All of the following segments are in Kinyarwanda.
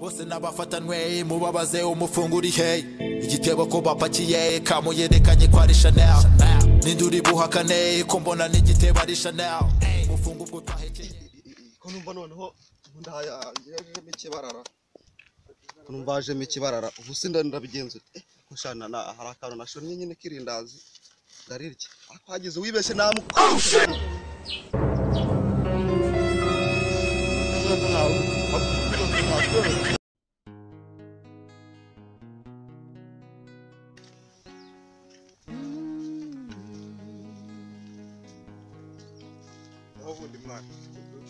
bose nabafatanwe mubabaze umufunguri hey igitebo ko bapakiye kamuyerekanye kwa Chanel ninduri buhakane ko mbona n'igitebo ari Chanel mufungu ubwo twahekeye ko numva noneho ndaya yaje mikibarara numvaje mikibarara ubu sinda ndabigenze ko shana na harakano nashonye nyine kirindazi ndarirye akwagize wibeshe namukoresha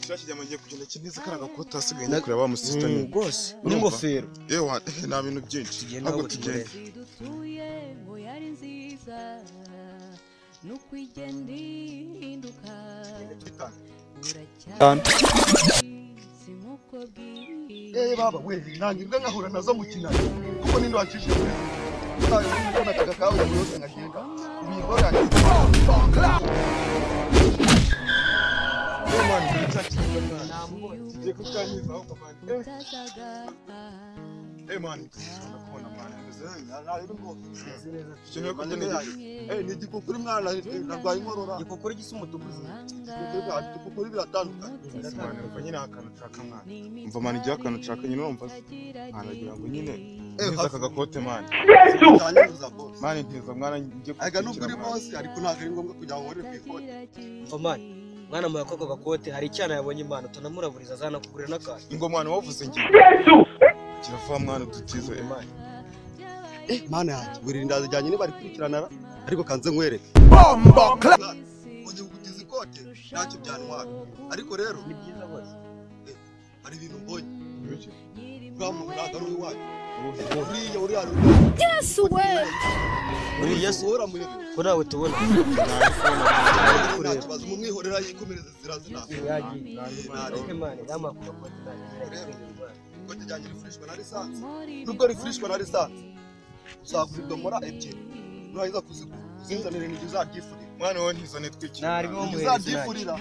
Shashijya mangiye kugenda kineza karaga ko tasigaye no kureba bamusista ni gose n'ingofero yewe nta bintu byinshi ntabwo tugende ngo yari nziza nukwigenda induka baba we nangirwa ngahura nazo mu kinani kuko nindo wakishije ayo mbona kakawe yose ngagenda ibigora ni igikukuri mwana narwaye inkorora igikukuri gisa umutuguzi igikukuri biratandukanye nyine akantu ushaka mwana umva mani igihe akantu ushaka nyine urumva nkanagira ngo nyine neza aka gakote mani mani ntiza mwana ngiye aga nubwo uri bose ariko ntabwo ari ngombwa kujya ngo uri kwikote umva mani mwana mu yakoko gakote hari icyana yabonye imana tunamuraburiza azana kugurira n'akazi ingo mwana wavuze ngiye kiravuga mwana dutize imana mana yanjye wirinda zijyanye niba ari kurikiranara ariko kanze nkwereke ujye gutiza ikote ntacyo byantwara ariko rero ni byiza bose hari ibintu mbonye uramu nagaru iwacu uriya Yesu we uri Yesu ura muri ko nawe tubona kibazo mu mwihorera yikomereza zirazina yagiye imana yamakuru ko kote jyanye refreshwa na lisansi nubwo refreshwa na lisansi uzagura idomora ebyiri nurahiza kuzigura uzinzanire n'ibyo uzabyifurira mwana wowe ntizane twikira nari bo uzabyifurira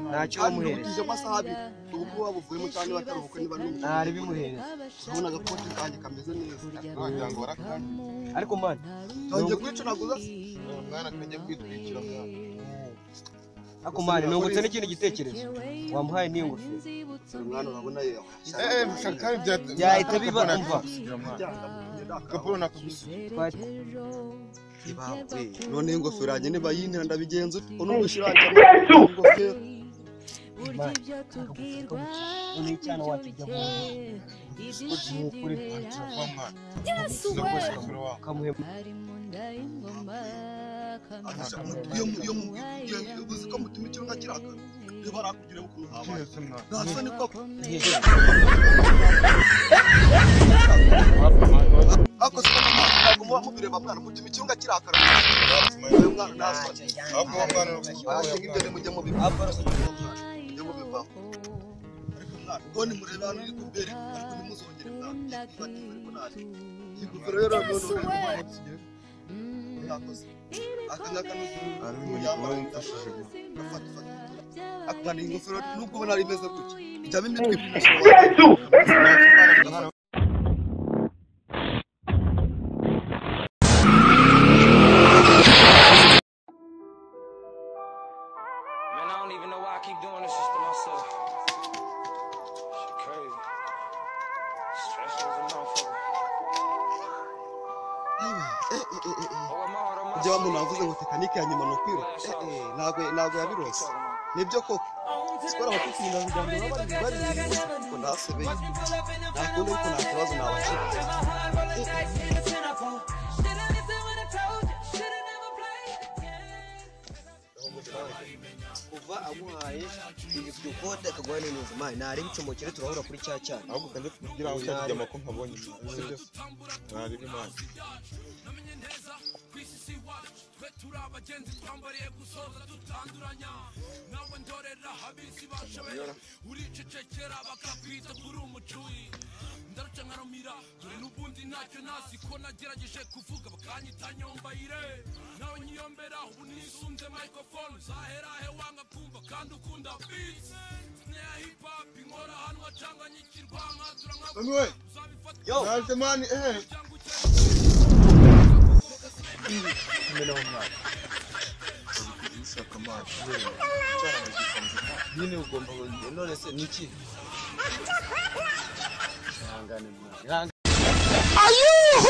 ntacyo bamuhereza utije amasaha abiri ubwo wabuvuyemo cyane bataruhuka niba n'umwe nari bimuhereza urabona agakote kanjye kameze neza wagira ngo barakanye ariko mwana tangiye kwica naguza mwana kajya kwitwikira mwana ako mwana nungutse n'ikindi gitekerezo wamuhaye niyo ngofero umwana urabona yewe mushaka byahita biba umva kaporo nakugusiga ibawe none ingofero yanjye niba yintera ndabigenza uko n'ubushiranje ingofero ni icyana wakijya mu kuri kiravuga mwana Yesu we kamuhe iyo uzi ko mutima ikirunga kiraka niba arakugiremo ukuntu habaye nasa ni koko ako siko ntabwo muba mubireba mwana mutima ikirunga kirakara uyu mwana nasone ahubwo mwana ibyo nimujye mubivaho mujye mubivaho ariko mwana ngo nimurebe hano iri kumbere ariko nimuzongere mwana ariko nari ingofero rero none yakoze akangaka ari mu gikorwa mfashije akubana ingofero nubwo ubona ari meza gutya ijyamo imitwe Man, I don't even know why I keep doing this shit to myself. Shit crazy. Stressful as a motherfucker. Oh, my heart on my ujya wamuna wavuze ngo tekanike ya nyuma no kwiro ntabwo yabirose nibyo koko sikora abatukinda kugira ngo bari ko ndasebeye nakunda ariko nta kibazo nabashije kuva amuhaye ibyo kote akagwana neza mani nari bicomokere turahura kuri cya cyane ahubwo kandi kugira ngo cyajya amakuru nkabonye sibyo nari imana Anyway. Yo. naje mani Kumena umwana. Ishaka mani. Nyine ugomba none se niki? Ihangane mwana. Are you